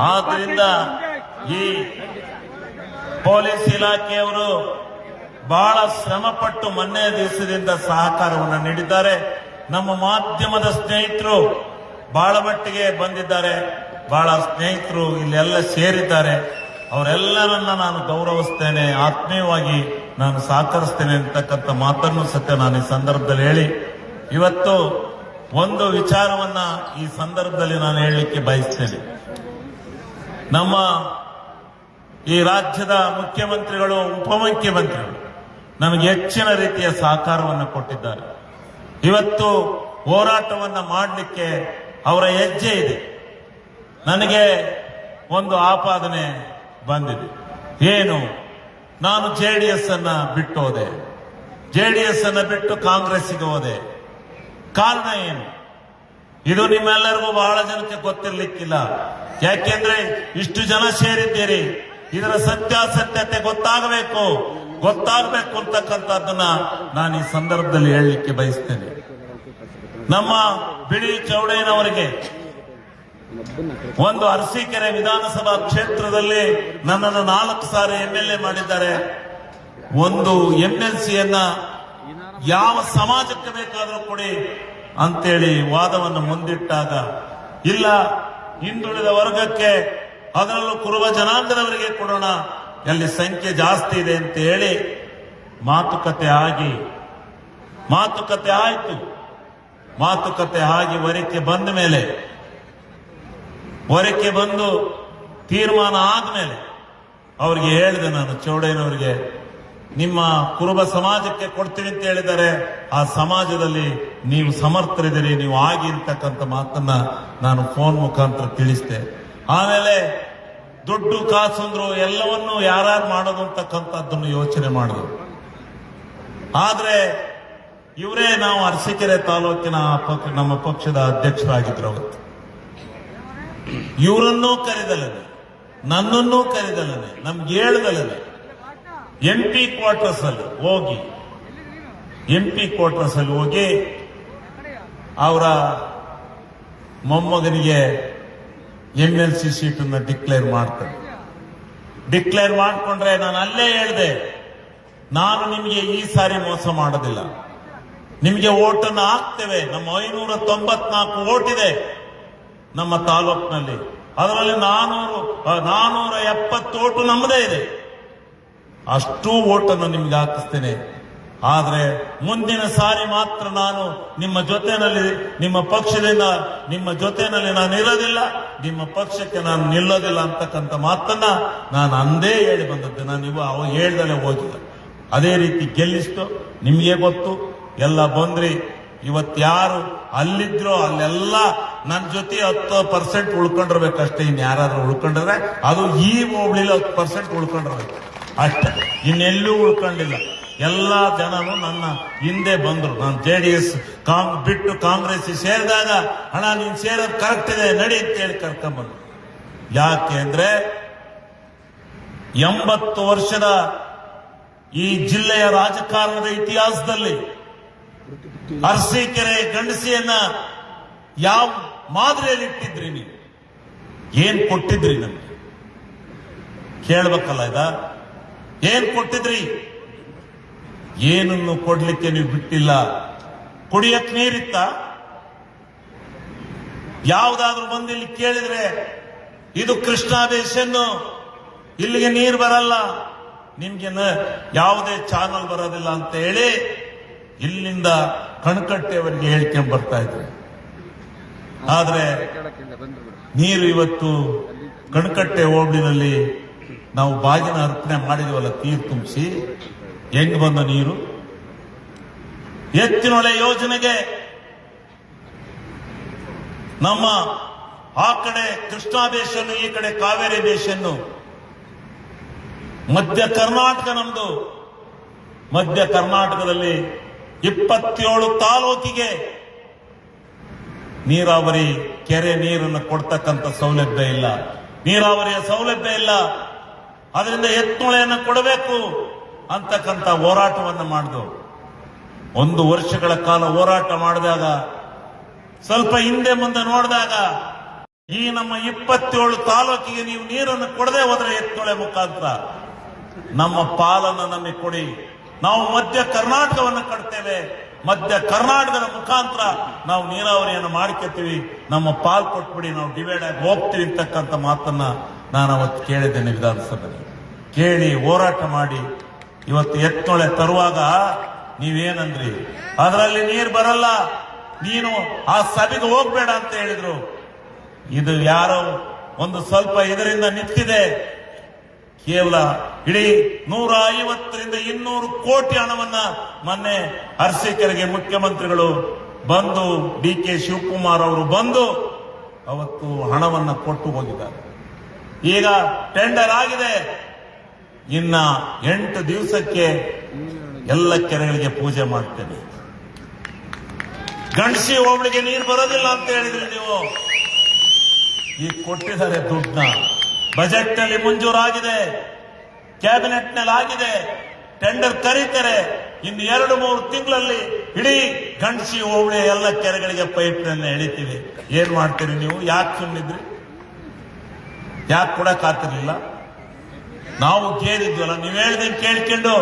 ಆದ್ದರಿಂದ ಈ ಪೊಲೀಸ್ ಇಲಾಖೆಯವರು ಬಹಳ ಶ್ರಮಪಟ್ಟು ಮೊನ್ನೆ ದಿವಸದಿಂದ ಸಹಕಾರವನ್ನು ನೀಡಿದ್ದಾರೆ. ನಮ್ಮ ಮಾಧ್ಯಮದ ಸ್ನೇಹಿತರು ಬಹಳ ಮಟ್ಟಿಗೆ ಬಂದಿದ್ದಾರೆ, ಬಹಳ ಸ್ನೇಹಿತರು ಇಲ್ಲೆಲ್ಲ ಸೇರಿದ್ದಾರೆ. ಅವರೆಲ್ಲರನ್ನ ನಾನು ಗೌರವಿಸ್ತೇನೆ, ಆತ್ಮೀಯವಾಗಿ ನಾನು ಸಹಕರಿಸ್ತೇನೆ ಅಂತಕ್ಕಂಥ ಮಾತನ್ನು ಸತ್ಯ ನಾನು ಈ ಸಂದರ್ಭದಲ್ಲಿ ಹೇಳಿ, ಇವತ್ತು ಒಂದು ವಿಚಾರವನ್ನ ಈ ಸಂದರ್ಭದಲ್ಲಿ ನಾನು ಹೇಳಲಿಕ್ಕೆ ಬಯಸ್ತೇನೆ. ನಮ್ಮ ಈ ರಾಜ್ಯದ ಮುಖ್ಯಮಂತ್ರಿಗಳು, ಉಪಮುಖ್ಯಮಂತ್ರಿಗಳು ನಮಗೆ ಹೆಚ್ಚಿನ ರೀತಿಯ ಸಹಕಾರವನ್ನು ಕೊಟ್ಟಿದ್ದಾರೆ. ಇವತ್ತು ಹೋರಾಟವನ್ನು ಮಾಡಲಿಕ್ಕೆ ಅವರ ಹೆಜ್ಜೆ ಇದೆ. ನನಗೆ ಒಂದು ಆಪಾದನೆ ಬಂದಿದೆ. ಏನು? ನಾನು ಜೆಡಿಎಸ್ ಅನ್ನ ಬಿಟ್ಟು ಹೋದೆ, ಜೆಡಿಎಸ್ ಅನ್ನ ಬಿಟ್ಟು ಕಾಂಗ್ರೆಸ್ಸಿಗೆ ಹೋದೆ. ಕಾರಣ ಏನು? ಇದು ನಿಮ್ಮೆಲ್ಲರಿಗೂ ಬಹಳ ಜನಕ್ಕೆ ಗೊತ್ತಿರ್ಲಿಕ್ಕಿಲ್ಲ. ಯಾಕೆಂದ್ರೆ ಇಷ್ಟು ಜನ ಸೇರಿದ್ದೀರಿ, ಇದರ ಸತ್ಯಾಸತ್ಯತೆ ಗೊತ್ತಾಗಬೇಕು ಅಂತಕ್ಕಂಥದ್ದನ್ನ ನಾನು ಈ ಸಂದರ್ಭದಲ್ಲಿ ಹೇಳಲಿಕ್ಕೆ ಬಯಸ್ತೇನೆ. ನಮ್ಮ ಬಿಳಿ ಚೌಡಯ್ಯನವರಿಗೆ ಒಂದು ಅರಸೀಕೆರೆ ವಿಧಾನಸಭಾ ಕ್ಷೇತ್ರದಲ್ಲಿ ನನ್ನನ್ನು 4 ಸಾರಿ MLA ಮಾಡಿದ್ದಾರೆ. ಒಂದು MLCಯನ್ನ ಯಾವ ಸಮಾಜಕ್ಕೆ ಬೇಕಾದರೂ ಕೊಡಿ ಅಂತೇಳಿ ವಾದವನ್ನು ಮುಂದಿಟ್ಟಾಗ, ಇಲ್ಲ ಹಿಂದುಳಿದ ವರ್ಗಕ್ಕೆ, ಅದರಲ್ಲೂ ಕುರುಬ ಜನಾಂಗದವರಿಗೆ ಕೊಡೋಣ, ಅಲ್ಲಿ ಸಂಖ್ಯೆ ಜಾಸ್ತಿ ಇದೆ ಅಂತ ಹೇಳಿ ಮಾತುಕತೆ ಆಯಿತು. ಮಾತುಕತೆ ಆಗಿ ಹೊರಕ್ಕೆ ಬಂದು ತೀರ್ಮಾನ ಆದ್ಮೇಲೆ ಅವ್ರಿಗೆ ಹೇಳಿದೆ ನಾನು, ಚೌಡಯ್ಯನವರಿಗೆ, ನಿಮ್ಮ ಕುರುಬ ಸಮಾಜಕ್ಕೆ ಕೊಡ್ತೀವಿ ಅಂತ ಹೇಳಿದ್ದಾರೆ, ಆ ಸಮಾಜದಲ್ಲಿ ನೀವು ಸಮರ್ಥರಿದ್ದೀರಿ, ನೀವು ಆಗಿ ಇರ್ತಕ್ಕಂಥ ಮಾತನ್ನ ನಾನು ಫೋನ್ ಮುಖಾಂತರ ತಿಳಿಸಿದೆ. ಆಮೇಲೆ ದುಡ್ಡು ಕಾಸು ಅಂದ್ರು ಎಲ್ಲವನ್ನೂ ಯಾರು ಮಾಡೋದು ಅಂತಕ್ಕಂಥದ್ದನ್ನು ಯೋಚನೆ ಮಾಡಿದ್ರು. ಆದ್ರೆ ಇವರೇ, ನಾವು ಅರಸೀಕೆರೆ ತಾಲೂಕಿನ ನಮ್ಮ ಪಕ್ಷದ ಅಧ್ಯಕ್ಷರಾಗಿದ್ರು ಅವತ್ತು. ಇವರನ್ನೂ ಕರೆದಲ್ಲನೆ, ನನ್ನನ್ನೂ ಕರೆದಲ್ಲನೆ, ನಮ್ಗೆ ಹೇಳ್ದಲ್ಲನೆ MP ಕ್ವಾರ್ಟರ್ಸ್ ಅಲ್ಲಿ ಹೋಗಿ ಅವರ ಮೊಮ್ಮಗನಿಗೆ MLC ಸೀಟನ್ನು ಡಿಕ್ಲೇರ್ ಮಾಡಿಕೊಂಡ್ರೆ ನಾನು ಅಲ್ಲೇ ಹೇಳಿದೆ, ನಾನು ನಿಮಗೆ ಈ ಸಾರಿ ಮೋಸ ಮಾಡೋದಿಲ್ಲ, ನಿಮಗೆ ಓಟನ್ನು ಹಾಕ್ತೇವೆ. ನಮ್ಮ 594 ಓಟ್ ಇದೆ ನಮ್ಮ ತಾಲೂಕಿನಲ್ಲಿ, ಅದರಲ್ಲಿ 470 ಓಟು ನಮ್ಮದೇ ಇದೆ. ಅಷ್ಟೂ ಓಟನ್ನು ನಿಮ್ಗೆ ಹಾಕಿಸ್ತೇನೆ. ಆದ್ರೆ ಮುಂದಿನ ಸಾರಿ ಮಾತ್ರ ನಾನು ನಿಮ್ಮ ಜೊತೆನಲ್ಲಿ, ನಿಮ್ಮ ಪಕ್ಷದಿಂದ ನಿಮ್ಮ ಜೊತೆನಲ್ಲಿ ನಾನು ಇರೋದಿಲ್ಲ, ನಿಮ್ಮ ಪಕ್ಷಕ್ಕೆ ನಾನು ನಿಲ್ಲೋದಿಲ್ಲ ಅಂತಕ್ಕಂಥ ಮಾತನ್ನ ನಾನು ಅಂದೇ ಹೇಳಿ ಬಂದದ್ದು. ನಾನು ಹೇಳ್ದಲ್ಲೇ ಹೋಗಿಲ್ಲ. ಅದೇ ರೀತಿ ಗೆಲ್ಲಿಸ್ತು. ನಿಮ್ಗೆ ಗೊತ್ತು, ಎಲ್ಲ ಬಂದ್ರಿ. ಇವತ್ತು ಯಾರು ಅಲ್ಲಿದ್ರೋ ಅಲ್ಲೆಲ್ಲ ನನ್ನ ಜೊತೆ 10% ಉಳ್ಕೊಂಡಿರ್ಬೇಕಷ್ಟೇ. ಇನ್ಯಾರಾದ್ರೂ ಉಳ್ಕೊಂಡ್ರೆ ಅದು ಈ ಹೋಬಳಿಲಿ 10% ಉಳ್ಕೊಂಡಿರ್ಬೇಕು ಅಷ್ಟೇ, ಇನ್ನೆಲ್ಲೂ ಉಳ್ಕೊಂಡಿಲ್ಲ. ಎಲ್ಲಾ ಜನರು ನನ್ನ ಹಿಂದೆ ಬಂದ್ರು. ನಾನು JDS ಬಿಟ್ಟು ಕಾಂಗ್ರೆಸ್ ಸೇರಿದಾಗ, ಅಣ್ಣ ನೀನ್ ಸೇರೋದು ಕರೆಕ್ಟ್ ಇದೆ ನಡಿ ಅಂತ ಹೇಳಿ ಕರ್ಕೊಂಡ್ಬಂದ್ರು. ಯಾಕೆ ಅಂದ್ರೆ 80 ವರ್ಷದ ಈ ಜಿಲ್ಲೆಯ ರಾಜಕಾರಣದ ಇತಿಹಾಸದಲ್ಲಿ ಅರಸೀಕೆರೆ ಗಂಡಸಿಯನ್ನ ಯಾವ ಮಾದರಿಯಲ್ಲಿ ಇಟ್ಟಿದ್ರಿ ನೀವು? ಏನ್ ಕೊಟ್ಟಿದ್ರಿ ನಮ್ಗೆ? ಕೇಳ್ಬೇಕಲ್ಲ ಇದ? ಏನ್ ಕೊಟ್ಟಿದ್ರಿ? ಏನನ್ನು ಕೊಡ್ಲಿಕ್ಕೆ ನೀವು ಬಿಟ್ಟಿಲ್ಲ. ಕುಡಿಯಕ್ ನೀರಿತ್ತ? ಯಾವ್ದಾದ್ರೂ ಬಂದು ಇಲ್ಲಿ ಕೇಳಿದ್ರೆ ಇದು ಕೃಷ್ಣಾ ಬೇಸನ್ನು, ಇಲ್ಲಿಗೆ ನೀರು ಬರಲ್ಲ, ನಿಮ್ಗೆ ಯಾವುದೇ ಚಾನಲ್ ಬರೋದಿಲ್ಲ ಅಂತ ಹೇಳಿ ಇಲ್ಲಿಂದ ಕಣ್ಕಟ್ಟೆಯವರಿಗೆ ಹೇಳ್ಕೊಂಡ್ ಬರ್ತಾ ಇದ್ರೆ. ಆದ್ರೆ ನೀರು ಇವತ್ತು ಕಣಕಟ್ಟೆ ಹೋಬಳಿನಲ್ಲಿ ನಾವು ಬಾಗಿನ ಅರ್ಪಣೆ ಮಾಡಿದವಲ್ಲ, ನೀರು ತುಂಬಿಸಿ ಹೆಂಗ್ ಬಂದ ನೀರು? ಎತ್ತಿನೊಳೆ ಯೋಜನೆಗೆ ನಮ್ಮ ಆ ಕಡೆ ಕೃಷ್ಣಾ ಬೇಷನ್ನು, ಈ ಕಡೆ ಕಾವೇರಿ ಬೇಷನ್ನು, ಮಧ್ಯ ಕರ್ನಾಟಕ ನಮ್ದು. ಮಧ್ಯ ಕರ್ನಾಟಕದಲ್ಲಿ 27 ತಾಲೂಕಿಗೆ ನೀರಾವರಿ ಕೆರೆ ನೀರನ್ನು ಕೊಡ್ತಕ್ಕಂಥ ಸೌಲಭ್ಯ ಇಲ್ಲ, ನೀರಾವರಿಯ ಸೌಲಭ್ಯ ಇಲ್ಲ. ಅದರಿಂದ ಎತ್ತುಳೆಯನ್ನು ಕೊಡಬೇಕು ಅಂತಕ್ಕಂಥ ಹೋರಾಟವನ್ನು ಮಾಡಿದ್ರು. 1 ವರ್ಷಗಳ ಕಾಲ ಹೋರಾಟ ಮಾಡಿದಾಗ, ಸ್ವಲ್ಪ ಹಿಂದೆ ಮುಂದೆ ನೋಡಿದಾಗ, ಈ ನಮ್ಮ 27 ತಾಲೂಕಿಗೆ ನೀವು ನೀರನ್ನು ಕೊಡದೆ ಹೋದ್ರೆ ಎತ್ತುಳೆ ಮುಖಾಂತರ ನಮ್ಮ ಪಾಲನ್ನು ನಮಗೆ ಕೊಡಿ, ನಾವು ಮಧ್ಯ ಕರ್ನಾಟಕವನ್ನು ಕಟ್ತೇವೆ, ಮಧ್ಯ ಕರ್ನಾಟಕದ ಮುಖಾಂತರ ನಾವು ನೀರಾವರಿಯನ್ನು ಮಾಡ್ಕೊತೀವಿ, ನಮ್ಮ ಪಾಲ್ ಕೊಟ್ಬಿಡಿ, ನಾವು ಡಿವೈಡ್ ಆಗಿ ಹೋಗ್ತೀವಿ ಅಂತಕ್ಕಂಥ ಮಾತನ್ನ ನಾನು ಅವತ್ತು ಕೇಳಿದ್ದೇನೆ ವಿಧಾನಸಭೆಯಲ್ಲಿ. ಕೇಳಿ ಹೋರಾಟ ಮಾಡಿ ಇವತ್ತು ಎತ್ತೊಳೆ ತರುವಾಗ ನೀವೇನಂದ್ರಿ, ಅದರಲ್ಲಿ ನೀರು ಬರಲ್ಲ, ನೀನು ಆ ಸಭೆಗೆ ಹೋಗ್ಬೇಡ ಅಂತ ಹೇಳಿದ್ರು. ಇದು ಯಾರೋ ಒಂದು ಸ್ವಲ್ಪ ಇದರಿಂದ ನಿಂತಿದೆ. ಕೇವಲ ಇಡೀ 150ರಿಂದ 200 ಕೋಟಿ ಹಣವನ್ನ ಮೊನ್ನೆ ಅರಸೀಕೆರೆಗೆ ಮುಖ್ಯಮಂತ್ರಿಗಳು ಬಂದು, DK ಶಿವಕುಮಾರ್ ಅವರು ಬಂದು ಅವತ್ತು ಹಣವನ್ನ ಕೊಟ್ಟು ಹೋಗಿದ್ದಾರೆ. ಈಗ ಟೆಂಡರ್ ಆಗಿದೆ, ಇನ್ನ 8 ದಿವಸಕ್ಕೆ ಎಲ್ಲ ಕೆರೆಗಳಿಗೆ ಪೂಜೆ ಮಾಡ್ತೇನೆ. ಗಣಸಿ ಹೋಬಳಿಗೆ ನೀರು ಬರೋದಿಲ್ಲ ಅಂತ ಹೇಳಿದ್ರಿ ನೀವು, ಈಗ ಕೊಟ್ಟಿದ್ದಾರೆ ದುಡ್ಡನ್ನ. ಬಜೆಟ್ ನಲ್ಲಿ ಮಂಜೂರಾಗಿದೆ, ಕ್ಯಾಬಿನೆಟ್ ನಲ್ಲಿ ಆಗಿದೆ, ಟೆಂಡರ್ ಕರೀತಾರೆ. ಇನ್ನು 2-3 ತಿಂಗಳಲ್ಲಿ ಇಡೀ ಗಣಸಿ ಹೋಬಳಿ ಎಲ್ಲ ಕೆರೆಗಳಿಗೆ ಪೈಪ್ ಲೈನ್ ಎಳಿತೀವಿ. ಏನ್ ಮಾಡ್ತೀರಿ ನೀವು? ಯಾಕೆ ಸುಮ್ಮನಿದ್ರಿ? ಯಾಕೆ ಕೊಡಕ್ ಆಗ್ತಿರ್ಲಿಲ್ಲ? ನಾವು ಕೇಳಿದ್ವಲ್ಲ, ನೀವ್ ಹೇಳ್ದಂಗೆ ಕೇಳ್ಕೊಂಡು,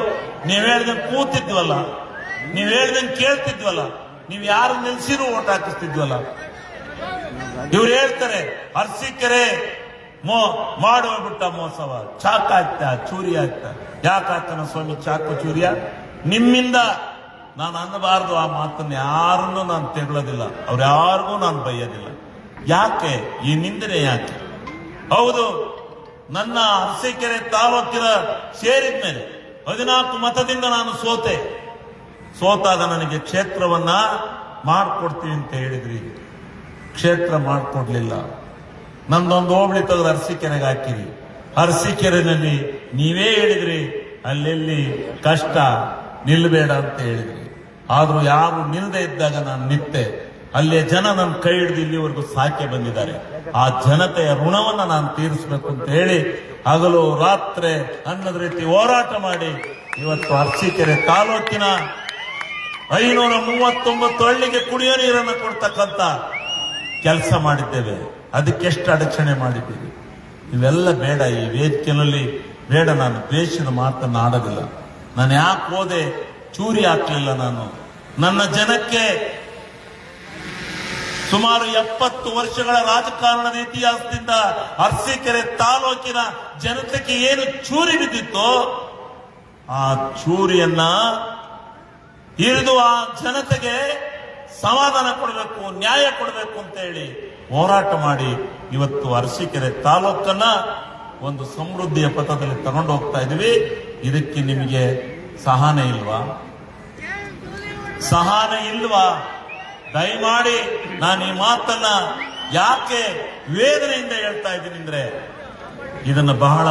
ನೀವ್ ಹೇಳ್ದಂಗೆ ಕೂತಿದ್ವಲ್ಲ, ನೀವ್ ಹೇಳ್ದಂಗೆ ಕೇಳ್ತಿದ್ವಲ್ಲ, ನೀವ್ ಯಾರು ನಿಲ್ಸಿರೂ ಓಟ್ ಹಾಕಿಸ್ತಿದ್ವಲ್ಲ. ಇವ್ರು ಹೇಳ್ತಾರೆ ಅರಸೀಕೆರೆ ಮಾಡುವಬಿಟ್ಟ ಮೋಸವ, ಚಾಕ್ ಆಗ್ತಾ ಚೂರಿ ಆಗ್ತಾ. ಯಾಕೆ ಆಗ್ತಾನ ಸ್ವಾಮಿ ಚಾಕು ಚೂರಿಯ? ನಿಮ್ಮಿಂದ ನಾನು ಅನ್ನಬಾರದು ಆ ಮಾತನ್ನ, ಯಾರನ್ನು ನಾನು ತೆಗಳೋದಿಲ್ಲ, ಅವ್ರು ಯಾರಿಗೂ ನಾನು ಬೈಯೋದಿಲ್ಲ. ಯಾಕೆ ಈ ನಿಂದನೆ? ಯಾಕೆ? ಹೌದು, ನನ್ನ ಅರಸೀಕೆರೆ ತಾಲೂಕಿನ ಸೇರಿದ ಮೇಲೆ 14 ಮತದಿಂದ ನಾನು ಸೋತಾಗ ನನಗೆ ಕ್ಷೇತ್ರವನ್ನ ಮಾಡ್ಕೊಡ್ತೀವಿ ಅಂತ ಹೇಳಿದ್ರಿ, ಕ್ಷೇತ್ರ ಮಾಡ್ಕೊಡ್ಲಿಲ್ಲ. ನಂದೊಂದು ಹೋಬಳಿ ತೆಗೆದು ಅರಸೀಕೆರೆಗೆ ಹಾಕಿರಿ. ಅರಸೀಕೆರೆನಲ್ಲಿ ನೀವೇ ಹೇಳಿದ್ರಿ ಅಲ್ಲೆಲ್ಲಿ ಕಷ್ಟ ನಿಲ್ಬೇಡ ಅಂತ ಹೇಳಿದ್ರಿ. ಆದ್ರೂ ಯಾರು ನಿಲ್ಲದೆ ಇದ್ದಾಗ ನಾನು ನಿಂತೆ. ಅಲ್ಲೇ ಜನ ನನ್ನ ಕೈ ಹಿಡಿದು ಇಲ್ಲಿವರೆಗೂ ಸಾಕೆ ಬಂದಿದ್ದಾರೆ. ಆ ಜನತೆಯ ಋಣವನ್ನ ನಾನು ತೀರಿಸಬೇಕು ಅಂತ ಹೇಳಿ ಹಗಲು ರಾತ್ರಿ ಅನ್ನದ ರೀತಿ ಹೋರಾಟ ಮಾಡಿ ಇವತ್ತು ಅರಸೀಕೆರೆ ತಾಲೂಕಿನ 539 ಹಳ್ಳಿಗೆ ಕುಡಿಯೋ ನೀರನ್ನು ಕೊಡ್ತಕ್ಕಂಥ ಕೆಲಸ ಮಾಡಿದ್ದೇವೆ. ಅದಕ್ಕೆಷ್ಟು ಅಡಚಣೆ ಮಾಡಿದ್ದೀವಿ. ಇವೆಲ್ಲ ಬೇಡ, ಈ ವೇದಿಕೆಯಲ್ಲಿ ಬೇಡ. ನಾನು ದ್ವೇಷದ ಮಾತನ್ನು ಆಡೋದಿಲ್ಲ. ನಾನು ಯಾಕೆ ಹೋದೆ? ಚೂರಿ ಹಾಕ್ಲಿಲ್ಲ. ನಾನು ನನ್ನ ಜನಕ್ಕೆ ಸುಮಾರು 70 ವರ್ಷಗಳ ರಾಜಕಾರಣದ ಇತಿಹಾಸದಿಂದ ಅರಸೀಕೆರೆ ತಾಲೂಕಿನ ಜನತೆಗೆ ಏನು ಚೂರಿ ಬಿದ್ದಿತ್ತೋ ಆ ಚೂರಿಯನ್ನ ಇರಿದು ಆ ಜನತೆಗೆ ಸಮಾಧಾನ ಕೊಡಬೇಕು, ನ್ಯಾಯ ಕೊಡಬೇಕು ಅಂತ ಹೇಳಿ ಹೋರಾಟ ಮಾಡಿ ಇವತ್ತು ಅರಸೀಕೆರೆ ತಾಲೂಕನ್ನ ಒಂದು ಸಮೃದ್ಧಿಯ ಪಥದಲ್ಲಿ ತಗೊಂಡು ಹೋಗ್ತಾ ಇದೀವಿ. ಇದಕ್ಕೆ ನಿಮಗೆ ಸಹನೆ ಇಲ್ವಾ? ಸಹನೆ ಇಲ್ವಾ? ದಯಮಾಡಿ ನಾನು ಈ ಮಾತನ್ನ ಯಾಕೆ ವೇದನೆಯಿಂದ ಹೇಳ್ತಾ ಇದ್ದೀನಿ ಅಂದ್ರೆ, ಇದನ್ನ ಬಹಳ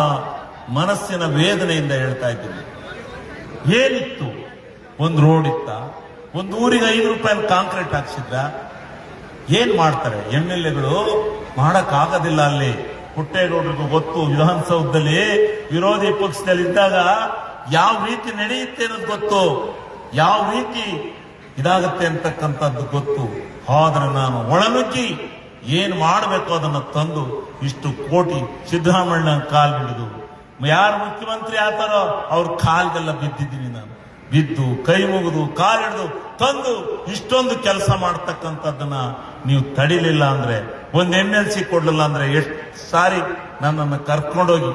ಮನಸ್ಸಿನ ವೇದನೆಯಿಂದ ಹೇಳ್ತಾ ಇದ್ದೀನಿ. ಏನಿತ್ತು? ಒಂದು ರೋಡ್ ಇತ್ತ? ಒಂದು ಊರಿಗೆ 5 ರೂಪಾಯಿ ಕಾಂಕ್ರೀಟ್ ಹಾಕ್ಸಿದ್ರ? ಏನ್ ಮಾಡ್ತಾರೆ MLAಗಳು? ಮಾಡಕ್ ಆಗೋದಿಲ್ಲ. ಅಲ್ಲಿ ಪುಟ್ಟೇಗೌಡರಿಗೂ ಗೊತ್ತು, ವಿಧಾನಸೌಧದಲ್ಲಿ ವಿರೋಧಿ ಪಕ್ಷದಲ್ಲಿ ಇದ್ದಾಗ ಯಾವ ರೀತಿ ನಡೆಯುತ್ತೆ ಅನ್ನೋದು ಗೊತ್ತು, ಯಾವ ರೀತಿ ಇದಾಗುತ್ತೆ ಅಂತಕ್ಕಂಥದ್ದು ಗೊತ್ತು. ಆದ್ರೆ ನಾನು ಒಳನುಗ್ಗಿ ಏನ್ ಮಾಡಬೇಕು ಅದನ್ನ ತಂದು ಇಷ್ಟು ಕೋಟಿ ಸಿದ್ದರಾಮಯ್ಯ ಕಾಲ್ ಹಿಡಿದು, ಯಾರು ಮುಖ್ಯಮಂತ್ರಿ ಆತಾರೋ ಅವ್ರ ಕಾಲ್ಗೆಲ್ಲ ಬಿದ್ದಿದ್ದೀನಿ ನಾನು. ಬಿದ್ದು ಕೈ ಮುಗಿದು ಕಾಲ್ ಹಿಡಿದು ತಂದು ಇಷ್ಟೊಂದು ಕೆಲಸ ಮಾಡ್ತಕ್ಕಂಥದ್ದನ್ನ ನೀವು ತಡಿಲಿಲ್ಲ ಅಂದ್ರೆ, ಒಂದು MLC ಕೊಡ್ಲಿಲ್ಲ ಅಂದ್ರೆ ಎಷ್ಟು ಸಾರಿ ನನ್ನನ್ನು ಕರ್ಕೊಂಡೋಗಿ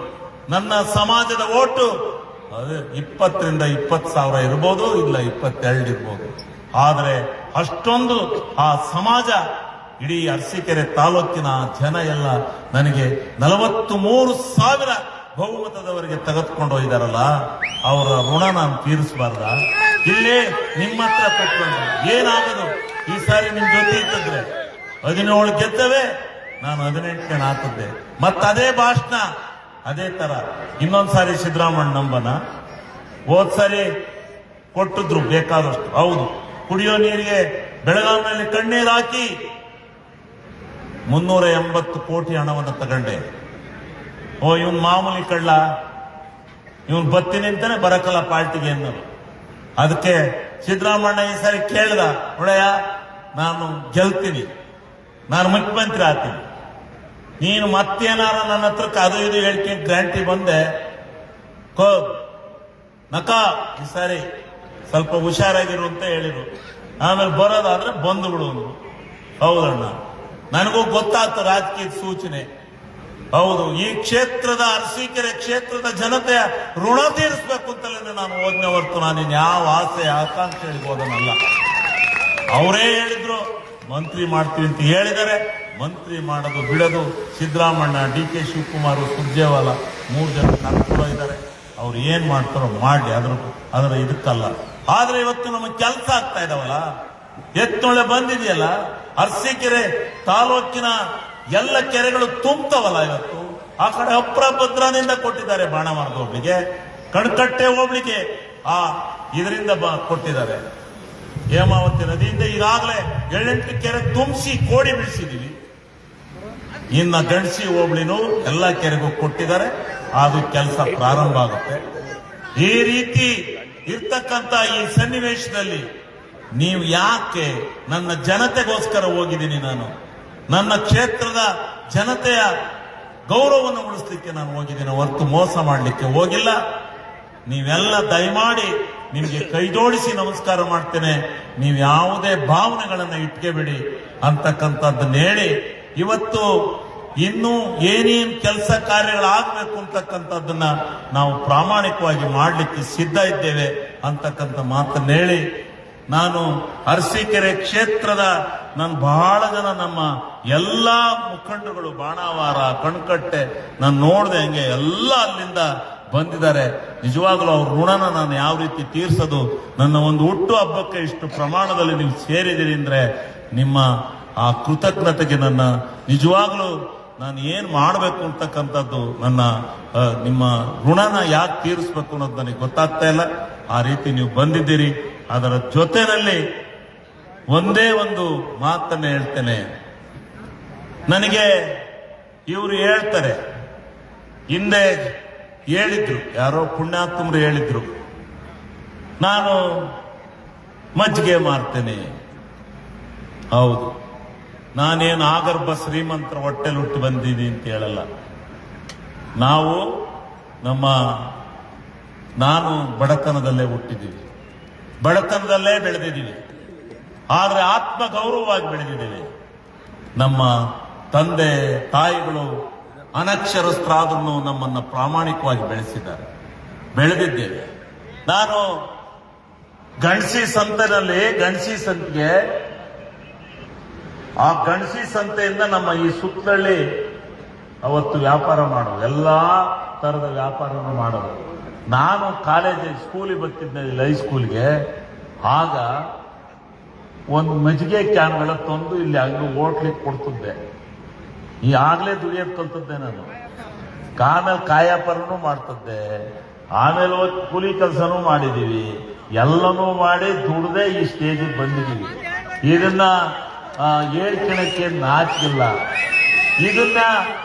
ನನ್ನ ಸಮಾಜದ ಓಟು ಅದು 20ರಿಂದ 20 ಸಾವಿರ ಇರ್ಬೋದು, ಇಲ್ಲ 22 ಇರ್ಬೋದು. ಆದ್ರೆ ಅಷ್ಟೊಂದು ಆ ಸಮಾಜ ಇಡೀ ಅರಸೀಕೆರೆ ತಾಲೂಕಿನ ಜನ ಎಲ್ಲ ನನಗೆ 43,000 ಬಹುಮತದವರಿಗೆ ತೆಗೆದುಕೊಂಡು ಹೋಗಿದಾರಲ್ಲ, ಅವರ ಋಣ ನಾನು ತೀರಿಸಬಾರ್ದ? ಇಲ್ಲೇ ನಿಮ್ಮ ಹತ್ರ ಕೊಟ್ಕೊಂಡು ಏನಾಗದು? ಈ ಸಾರಿ ನಿಮ್ ಜೊತೆ ಇಟ್ಟಿದ್ರೆ 17 ಗೆದ್ದವೆ, ನಾನು 18ನೇ ಹಾಕಿದ್ದೆ. ಅದೇ ಭಾಷಣ, ಅದೇ ತರ ಇನ್ನೊಂದ್ಸಾರಿ ಸಿದ್ದರಾಮಣ್ಣ ನಂಬನ. ಹೋದ್ ಸಾರಿ ಕೊಟ್ಟಿದ್ರು ಬೇಕಾದಷ್ಟು. ಹೌದು, ಕುಡಿಯೋ ನೀರಿಗೆ ಬೆಳಗಾವಿನಲ್ಲಿ ಕಣ್ಣೀರು ಹಾಕಿ 380 ಕೋಟಿ ಹಣವನ್ನು ತಗೊಂಡೆ. ಇವನ್ ಮಾಮೂಲಿ ಕಳ್ಳ, ಇವನ್ ಬತ್ತೀನಿ ಅಂತಾನೆ ಬರಕಲ್ಲ ಪಾರ್ಟಿಗೆ ಅನ್ನೋರು. ಅದಕ್ಕೆ ಸಿದ್ದರಾಮಣ್ಣ ಈ ಸಾರಿ ಕೇಳ್ದ, ಒಳ್ಳೆಯ ನಾನು ಗೆಲ್ತೀನಿ, ನಾನು ಮುಖ್ಯಮಂತ್ರಿ ಆಗ್ತೀನಿ, ನೀನು ಮತ್ತೇನಾರ ನನ್ನ ಹತ್ರಕ್ಕೆ ಅದು ಇದು ಹೇಳಿಕೆ ಗ್ಯಾರಂಟಿ ಬಂದೆ ನಕ ಈ ಸಾರಿ ಸ್ವಲ್ಪ ಹುಷಾರಾಗಿರು ಅಂತ ಹೇಳಿದ್ರು. ಆಮೇಲೆ ಬರೋದಾದ್ರೆ ಬಂಧುಗಳು ಅಂದ್ರು. ಹೌದಣ್ಣ, ನನಗೂ ಗೊತ್ತಾಗ್ತು ರಾಜಕೀಯದ ಸೂಚನೆ. ಹೌದು, ಈ ಕ್ಷೇತ್ರದ ಅರಸೀಕೆರೆ ಕ್ಷೇತ್ರದ ಜನತೆಯ ಋಣ ತೀರಿಸಬೇಕು ಅಂತಲೇ ನಾನು ಹೋದ್ನೆ ಹೊರತು ನಾನು ಯಾವ ಆಸೆ ಆಕಾಂಕ್ಷೆ ಹೇಳಿಬೋದನಲ್ಲ. ಅವರೇ ಹೇಳಿದ್ರು ಮಂತ್ರಿ ಮಾಡ್ತೀವಿ ಅಂತ ಹೇಳಿದರೆ, ಮಂತ್ರಿ ಮಾಡೋದು ಬಿಡೋದು ಸಿದ್ದರಾಮಣ್ಣ, ಡಿ.ಕೆ. ಶಿವಕುಮಾರ್, ಸುರ್ಜೇವಾಲಾ 3 ಜನ ಕರ್ಕೊಂಡು ಇದ್ದಾರೆ. ಅವ್ರು ಏನ್ ಮಾಡ್ತಾರೋ ಮಾಡಿ, ಅದರ ಇದಕ್ಕಲ್ಲ. ಆದ್ರೆ ಇವತ್ತು ನಮಗೆ ಕೆಲಸ ಆಗ್ತಾ ಇದಾವಲ್ಲ, ಎತ್ತೊಳೆ ಬಂದಿದೆಯಲ್ಲ, ಅರಸೀಕೆರೆ ತಾಲೂಕಿನ ಎಲ್ಲ ಕೆರೆಗಳು ತುಂಬತವಲ್ಲ. ಇವತ್ತು ಆ ಕಡೆ ಅಪ್ರ ಭದ್ರಾನಿಂದ ಕೊಟ್ಟಿದ್ದಾರೆ, ಬಾಣಮರದ ಹೋಬ್ಳಿಗೆ, ಕಣಕಟ್ಟೆ ಹೋಬ್ಳಿಗೆ ಇದರಿಂದ ಕೊಟ್ಟಿದ್ದಾರೆ. ಹೇಮಾವತಿ ನದಿಯಿಂದ ಈಗಾಗಲೇ 7-8 ಕೆರೆ ತುಂಬಿಸಿ ಕೋಡಿ ಬಿಡಿಸಿದೀವಿ. ಇನ್ನ ಗಣಸಿ ಹೋಬಳಿನೂ ಎಲ್ಲ ಕೆರೆಗೂ ಕೊಟ್ಟಿದ್ದಾರೆ. ಅದು ಕೆಲಸ ಪ್ರಾರಂಭ ಆಗುತ್ತೆ. ಈ ರೀತಿ ಇರ್ತಕ್ಕಂಥ ಈ ಸನ್ನಿವೇಶದಲ್ಲಿ ನೀವು ಯಾಕೆ, ನನ್ನ ಜನತೆಗೋಸ್ಕರ ಹೋಗಿದ್ದೀನಿ ನಾನು, ನನ್ನ ಕ್ಷೇತ್ರದ ಜನತೆಯ ಗೌರವವನ್ನು ಉಳಿಸ್ಲಿಕ್ಕೆ ನಾನು ಹೋಗಿದ್ದೀನಿ ಹೊರತು ಮೋಸ ಮಾಡಲಿಕ್ಕೆ ಹೋಗಿಲ್ಲ. ನೀವೆಲ್ಲ ದಯಮಾಡಿ ನಿಮಗೆ ಕೈ ಜೋಡಿಸಿ ನಮಸ್ಕಾರ ಮಾಡ್ತೇನೆ. ನೀವು ಯಾವುದೇ ಭಾವನೆಗಳನ್ನ ಇಟ್ಕೋಬೇಡಿ ಅಂತಕ್ಕಂಥದ್ದನ್ನ ಹೇಳಿ, ಇವತ್ತು ಇನ್ನೂ ಏನೇನು ಕೆಲಸ ಕಾರ್ಯಗಳಾಗಬೇಕು ಅಂತಕ್ಕಂಥದ್ದನ್ನ ನಾವು ಪ್ರಾಮಾಣಿಕವಾಗಿ ಮಾಡಲಿಕ್ಕೆ ಸಿದ್ಧ ಇದ್ದೇವೆ ಅಂತಕ್ಕಂಥ ಮಾತನ್ನ ಹೇಳಿ, ನಾನು ಅರಸೀಕೆರೆ ಕ್ಷೇತ್ರದ ಬಹಳ ಜನ ನಮ್ಮ ಎಲ್ಲಾ ಮುಖಂಡರುಗಳು ಬಾಣಾವಾರ, ಕಣ್ಕಟ್ಟೆ ನಾನು ನೋಡಿದೆ, ಹಂಗೆ ಎಲ್ಲ ಅಲ್ಲಿಂದ ಬಂದಿದ್ದಾರೆ. ನಿಜವಾಗ್ಲೂ ಅವ್ರ ಋಣನ ನಾನು ಯಾವ ರೀತಿ ತೀರ್ಸೋದು? ನನ್ನ ಒಂದು ಹುಟ್ಟು ಹಬ್ಬಕ್ಕೆ ಇಷ್ಟು ಪ್ರಮಾಣದಲ್ಲಿ ನೀವು ಸೇರಿದಿರಿ ಅಂದ್ರೆ ನಿಮ್ಮ ಆ ಕೃತಜ್ಞತೆಗೆ ನನ್ನ ನಿಜವಾಗ್ಲೂ ನಾನು ಏನ್ ಮಾಡಬೇಕು ಅಂತಕ್ಕಂಥದ್ದು, ನಿಮ್ಮ ಋಣನ ಯಾಕೆ ತೀರಿಸ್ಬೇಕು ಅನ್ನೋದು ನನಗೆ ಗೊತ್ತಾಗ್ತಾ ಇಲ್ಲ. ಆ ರೀತಿ ನೀವು ಬಂದಿದ್ದೀರಿ. ಅದರ ಜೊತೆಯಲ್ಲಿ ಒಂದೇ ಒಂದು ಮಾತನ್ನ ಹೇಳ್ತೇನೆ. ನನಗೆ ಇವರು ಹೇಳ್ತಾರೆ, ಹಿಂದೆ ಹೇಳಿದ್ರು, ಯಾರೋ ಪುಣ್ಯಾತ್ಮರು ಹೇಳಿದ್ರು, ನಾನು ಮಜ್ಜಿಗೆ ಮಾರ್ತೇನೆ. ಹೌದು, ನಾನೇನು ಆಗರ್ಭ ಶ್ರೀಮಂತರ ಹೊಟ್ಟೆಲ್ ಹುಟ್ಟು ಬಂದಿದ್ದೀನಿ ಅಂತ ಹೇಳಲ್ಲ. ನಾನು ಬಡತನದಲ್ಲೇ ಹುಟ್ಟಿದ್ದೀವಿ, ಬಡತನದಲ್ಲೇ ಬೆಳೆದಿದ್ದೀವಿ. ಆದರೆ ಆತ್ಮ ಗೌರವವಾಗಿ ಬೆಳೆದಿದ್ದೇವೆ. ನಮ್ಮ ತಂದೆ ತಾಯಿಗಳು ಅನಕ್ಷರಸ್ಥರಾದ್ರೂ ನಮ್ಮನ್ನ ಪ್ರಾಮಾಣಿಕವಾಗಿ ಬೆಳೆಸಿದ್ದಾರೆ, ಬೆಳೆದಿದ್ದೇವೆ. ನಾನು ಗಣಸಿ ಸಂತೆಗೆ ಆ ಗಣಸಿ ಸಂತೆಯಿಂದ ನಮ್ಮ ಈ ಸುತ್ತಳ್ಳಿ ಅವತ್ತು ವ್ಯಾಪಾರ ಮಾಡೋದು, ಎಲ್ಲಾ ತರದ ವ್ಯಾಪಾರವನ್ನು ಮಾಡೋದು. ನಾನು ಸ್ಕೂಲಿಗೆ ಬರ್ತಿದ್ದೆ, ಹೈಸ್ಕೂಲ್ಗೆ. ಆಗ ಒಂದು ಮಜ್ಜಿಗೆ ಕ್ಯಾನ್ಗಳ ತಂದು ಇಲ್ಲಿ ಅಂಗಡಿ ಓಟ್ಲಿಕ್ಕೆ ಕೊಡ್ತಿದ್ದೆ. ಆಗ್ಲೇ ದುಡಿಯೋದ್ ಕಲ್ತದ್ದೆ ನಾನು. ಆಮೇಲೆ ಕಾಯಾಪಾರನೂ ಮಾಡ್ತಿದ್ದೆ, ಆಮೇಲೆ ಕೂಲಿ ಕೆಲಸನೂ ಮಾಡಿದೀವಿ. ಎಲ್ಲನೂ ಮಾಡಿ ದುಡ್ದೇ ಈ ಸ್ಟೇಜಿಗೆ ಬಂದಿದ್ದೀವಿ. ಇದನ್ನ ಹೇಳ್ಕೊಳಕ್ಕೆ ನಾಚಿಲ್ಲ. ಇದನ್ನ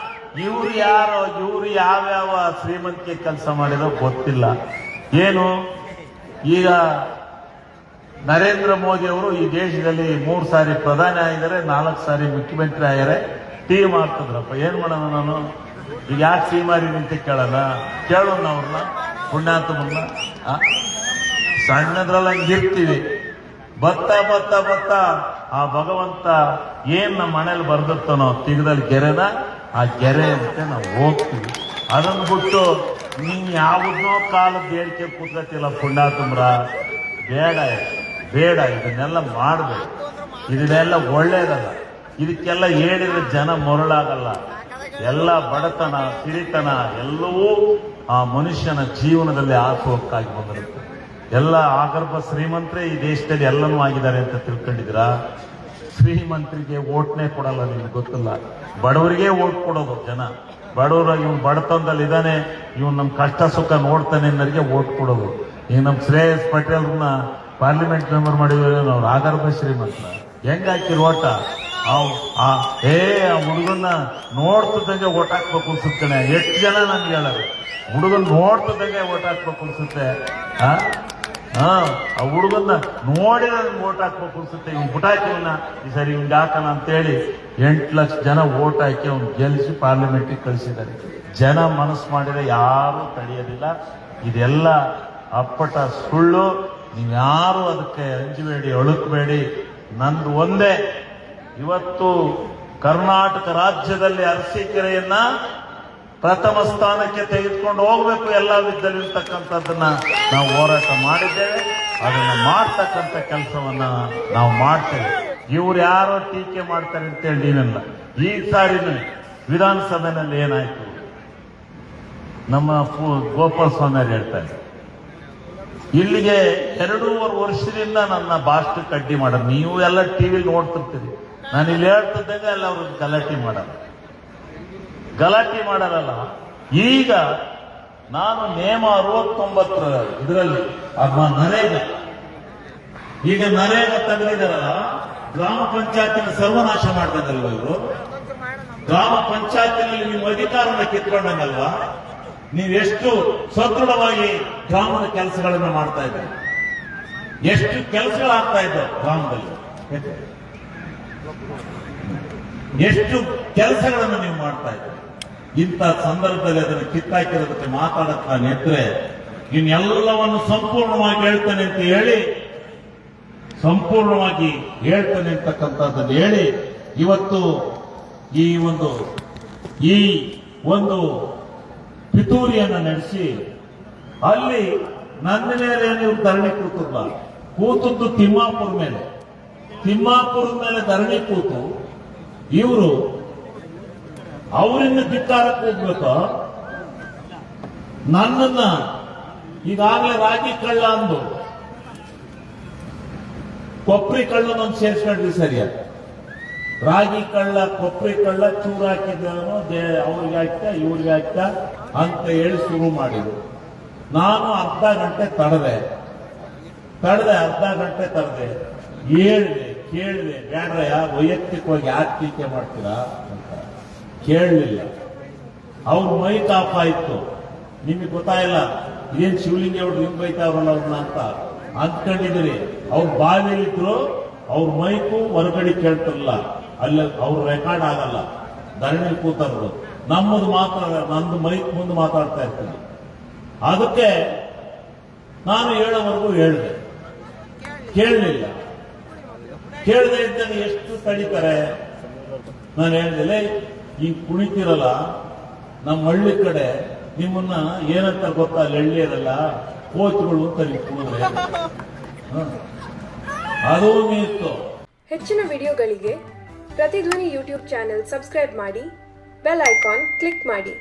ಇವ್ರು ಯಾವ್ಯಾವ ಶ್ರೀಮಂತಿಕೆ ಕೆಲಸ ಮಾಡಿರೋ ಗೊತ್ತಿಲ್ಲ. ಏನು ಈಗ ನರೇಂದ್ರ ಮೋದಿ ಅವರು ಈ ದೇಶದಲ್ಲಿ 3 ಸಾರಿ ಪ್ರಧಾನಿ ಆಗಿದ್ದಾರೆ, 4 ಸಾರಿ ಮುಖ್ಯಮಂತ್ರಿ ಆಗಿದ್ದಾರೆ. ಟೀ ಮಾಡ್ತಿದ್ರಪ್ಪ, ಏನ್ ಮಾಡೋಣ ನಾನು? ಈಗ ಯಾಕೆ ಟೀ ಮಾರಿನಿ ಅಂತ ಕೇಳೋಣ ಅವ್ರನ್ನ, ಪುಣ್ಯಾತ್ಮನ್ನ. ಸಣ್ಣದ್ರಲ್ಲಿ ಹಂಗಿರ್ತೀವಿ. ಬತ್ತ ಆ ಭಗವಂತ ಏನ್ ನಮ್ಮ ಮನೇಲಿ ಬರ್ದಿರ್ತಾನೋ ತಿಗದಲ್ಲಿ ಗೆರೆನ, ಆ ಗೆರೆ ಅಂತ ನಾವು ಹೋಗ್ತೀವಿ. ಅದನ್ನ ಬಿಟ್ಟು ನೀನ್ ಯಾವುದೋ ಕಾಲದ ಹೇಳಿಕೆ ಕೂತ್ಕತ್ತಿಲ್ಲ ಪುಣ್ಯಾತ್ಮರ. ಬೇಡ, ಇದನ್ನೆಲ್ಲ ಮಾಡಬೇಕು. ಇದನ್ನೆಲ್ಲ ಒಳ್ಳೇದಲ್ಲ. ಇದಕ್ಕೆಲ್ಲ ಹೇಳಿದ್ರೆ ಜನ ಮರಳಾಗಲ್ಲ. ಎಲ್ಲ ಬಡತನ ಸಿರಿತನ ಎಲ್ಲವೂ ಆ ಮನುಷ್ಯನ ಜೀವನದಲ್ಲಿ ಆಸುವಕ್ಕಾಗಿ ಬಂದಿರುತ್ತೆ. ಎಲ್ಲ ಆಗರ್ಭ ಶ್ರೀಮಂತರೇ ಈ ದೇಶದಲ್ಲಿ ಎಲ್ಲನೂ ಆಗಿದ್ದಾರೆ ಅಂತ ತಿಳ್ಕೊಂಡಿದ್ದೀರಾ? ಶ್ರೀಮಂತರಿಗೆ ಓಟ್ನೇ ಕೊಡಲ್ಲ, ನಿಮ್ಗೆ ಗೊತ್ತಿಲ್ಲ. ಬಡವರಿಗೆ ಓಟ್ ಕೊಡೋದು ಜನ. ಬಡವರು ಇವ್ನು ಬಡತನದಲ್ಲಿ ಇದ್ದಾನೆ, ಇವ್ನು ನಮ್ಮ ಕಷ್ಟ ಸುಖ ನೋಡ್ತಾನೆ ಅನ್ನೋರಿಗೆ ಓಟ್ ಕೊಡೋದು. ಈಗ ನಮ್ಮ ಶ್ರೇಯಸ್ ಪಟೇಲ್ರನ್ನ ಪಾರ್ಲಿಮೆಂಟ್ ಮೆಂಬರ್ ಮಾಡಿದ್ರೆ ಅವ್ರು ಆಗರ್ಭ ಶ್ರೀಮಂತ. ಹೆಂಗ್ ಹಾಕಿರ್ ಓಟ? ಆ ಹುಡುಗನ್ನ ನೋಡ್ತಿದ್ದಂಗೆ ಓಟ್ ಹಾಕ್ಬೇಕು ಅನ್ಸುತ್ತೆ. ಎಷ್ಟು ಜನ ನನ್ಗೆ ಹೇಳೋದು, ಹುಡುಗನ್ ನೋಡ್ತಿದ್ದಂಗೆ ಓಟ್ ಹಾಕ್ಬೇಕು ಅನ್ಸುತ್ತೆ. ಆ ಹುಡುಗನ್ನ ನೋಡಿ ನನ್ಗೆ ಓಟ್ ಹಾಕ್ಬೇಕು ಅನ್ಸುತ್ತೆ. ಇವ್ನು ಬುಟಾಕಿವನ್ನ ಈ ಸರಿ ಇವ್ಗೆ ಹಾಕೋಣ ಅಂತೇಳಿ 8 ಲಕ್ಷ ಜನ ಓಟ್ ಹಾಕಿ ಅವ್ನು ಗೆಲ್ಲಿಸಿ ಪಾರ್ಲಿಮೆಂಟ್ಗೆ ಕಳಿಸಿದ್ದಾರೆ. ಜನ ಮನಸ್ಸು ಮಾಡಿದ್ರೆ ಯಾರು ತಡೆಯೋದಿಲ್ಲ. ಇದೆಲ್ಲ ಅಪ್ಪಟ ಸುಳ್ಳು. ನೀವ್ಯಾರು ಅದಕ್ಕೆ ಅಂಜಬೇಡಿ, ಅಳುಕಬೇಡಿ. ನಂದು ಒಂದೇ, ಇವತ್ತು ಕರ್ನಾಟಕ ರಾಜ್ಯದಲ್ಲಿ ಅರಸೀಕೆರೆಯನ್ನ ಪ್ರಥಮ ಸ್ಥಾನಕ್ಕೆ ತೆಗೆದುಕೊಂಡು ಹೋಗ್ಬೇಕು ಎಲ್ಲ ವಿಧದಲ್ಲಿರ್ತಕ್ಕಂಥದ್ದನ್ನ ನಾವು ಹೋರಾಟ ಮಾಡಿದ್ದೇವೆ. ಅದನ್ನ ಮಾಡ್ತಕ್ಕಂಥ ಕೆಲಸವನ್ನ ನಾವು ಮಾಡ್ತೇವೆ. ಇವ್ರು ಯಾರೋ ಟೀಕೆ ಮಾಡ್ತಾರೆ ಅಂತೇಳಿ ನೀವೆಲ್ಲ ಈ ಸಾರಿನ ವಿಧಾನಸಭೆಯಲ್ಲಿ ಏನಾಯ್ತು, ನಮ್ಮ ಗೋಪಾಲ ಸ್ವಾಮಿ ಅವರು ಹೇಳ್ತಾ ಇದ್ದಾರೆ, ಇಲ್ಲಿಗೆ 2.5 ವರ್ಷದಿಂದ ನನ್ನ ಭಾಷಣಕ್ಕೆ ಅಡ್ಡಿ ಮಾಡೋದು. ನೀವು ಎಲ್ಲ ಟಿವಿಲಿ ನೋಡ್ತಿರ್ತೀರಿ. ನಾನು ಇಲ್ಲಿ ಹೇಳ್ತಿದ್ದಾಗ ಎಲ್ಲ ಅವ್ರಿಗೆ ಗಲಾಟೆ ಮಾಡಲ್ಲ. ಈಗ ನಾನು ನೇಮ 69 ಇದರಲ್ಲಿ ನರೇಗಾ, ಈಗ ನರೇಗಾ ತೆಗೆದಿದ್ದಾರಲ್ಲ, ಗ್ರಾಮ ಪಂಚಾಯತಿನ ಸರ್ವನಾಶ ಮಾಡ್ದಂಗಲ್ವ ಇವರು? ಗ್ರಾಮ ಪಂಚಾಯತಿನಲ್ಲಿ ನಿಮ್ಮ ಅಧಿಕಾರನ ಕಿತ್ಕೊಂಡಂಗಲ್ವಾ? ನೀವೆಷ್ಟು ಸದೃಢವಾಗಿ ಗ್ರಾಮದ ಕೆಲಸಗಳನ್ನು ಮಾಡ್ತಾ ಇದ್ದೀರಿ, ಎಷ್ಟು ಕೆಲಸಗಳಾಗ್ತಾ ಇದ್ದಾವೆ ಗ್ರಾಮದಲ್ಲಿ, ಎಷ್ಟು ಕೆಲಸಗಳನ್ನು ನೀವು ಮಾಡ್ತಾ ಇದ್ದೀರಿ. ಇಂಥ ಸಂದರ್ಭದಲ್ಲಿ ಅದನ್ನು ಕಿತ್ತಾಕಿರೋದಕ್ಕೆ ಮಾತಾಡಕ್ಕೆ ನಾನು ಎದ್ರೆ ಇನ್ನೆಲ್ಲವನ್ನು ಸಂಪೂರ್ಣವಾಗಿ ಹೇಳ್ತೇನೆ ಅಂತ ಹೇಳಿ, ಸಂಪೂರ್ಣವಾಗಿ ಹೇಳ್ತೇನೆ ಅಂತಕ್ಕಂಥದ್ದನ್ನು ಹೇಳಿ ಇವತ್ತು ಈ ಒಂದು ಪಿತೂರಿಯನ್ನು ನಡೆಸಿ ಅಲ್ಲಿ ನನ್ನ ಮೇಲೆ ನೀವು ಧರಣಿ ಕೂತದ್ದು ತಿಮ್ಮಾಪುರ ಮೇಲೆ ಧರಣಿ ಕೂತು ಇವರು ಅವರಿಂದ ಧಿಕ್ಕಾರಕ್ಕೆ ಹೋಗ್ಬೇಕು. ನನ್ನನ್ನ ಈಗಾಗಲೇ ರಾಗಿ ಕಳ್ಳ ಅಂದು ಕೊಬ್ಬರಿ ಕಳ್ಳನೊಂದು ಸೇರಿಸ್ಕೊಂಡ್ರಿ ಸರಿಯಾದ. ರಾಗಿ ಕಳ್ಳ, ಕೊಬ್ಬರಿ ಕಳ್ಳ, ಚೂರು ಹಾಕಿದ್ದವನು ಅವ್ರಿಗೆ ಹಾಕ್ತಾ ಇವ್ರಿಗೆ ಹಾಕ್ತಾ ಅಂತ ಹೇಳಿ ಶುರು ಮಾಡಿದ್ರು. ನಾನು ಅರ್ಧ ಗಂಟೆ ತಡೆದೆ, ಅರ್ಧ ಗಂಟೆ ತಡೆದೆ, ಕೇಳಿದೆ ಬೇಡ್ರಯ್ಯ ವೈಯಕ್ತಿಕವಾಗಿ ಯಾಕೆ ಟೀಕೆ ಮಾಡ್ತೀರಾ ಅಂತ ಕೇಳಲಿಲ್ಲ. ಅವ್ರ ಮೈಕ್ ಆಫ್ ಆಯ್ತು. ನಿಮಗೆ ಗೊತ್ತಾಯಿಲ್ಲ ಇದೇನು ಶಿವಲಿಂಗೇಗೌಡರು ಹಿಂಗ್ ಬೈತಾವ್ರಲ್ಲ ಅವ್ರನ್ನ ಅಂತ ಅಂದ್ಕೊಂಡಿದ್ದೀರಿ. ಅವ್ರು ಬಾವಿಲಿದ್ರು, ಅವ್ರ ಮೈಕು ಹೊರಗಡೆ ಕೇಳ್ತಿರಲ್ಲ, ಅಲ್ಲಿ ಅವ್ರ ರೆಕಾರ್ಡ್ ಆಗಲ್ಲ, ಧರಣಿ ಕೂತಾರದು. ನಂದು ಮೈಕ್ ಮುಂದೆ ಮಾತಾಡ್ತಾ ಇರ್ತೀನಿ. ಅದಕ್ಕೆ ನಾನು ಹೇಳೋವರೆಗೂ ಹೇಳಿದೆ, ಕೇಳಲಿಲ್ಲ. ಕೇಳದೆ ಇದ್ದಾಗ ಎಷ್ಟು ತಡೀತಾರೆ. ನಾನು ಹೇಳಿದೆ, ಈ ಕುಣಿತಿರಲ್ಲ ನಮ್ಮ ಹಳ್ಳಿ ಕಡೆ ನಿಮ್ಮನ್ನ ಏನಂತ ಗೊತ್ತಾ, ಎಳ್ಳಿಯರಲ್ಲ ಕೋಚುಗಳು ಅಂತ ಕುಣಿದ್ರೆ ಅದು ಮೀತ್ತು. ಹೆಚ್ಚಿನ ವಿಡಿಯೋಗಳಿಗೆ ಪ್ರತಿಧ್ವನಿ ಯೂಟ್ಯೂಬ್ ಚಾನೆಲ್ ಸಬ್ಸ್ಕ್ರೈಬ್ ಮಾಡಿ, ಬೆಲ್ ಐಕಾನ್ ಕ್ಲಿಕ್ ಮಾಡಿ.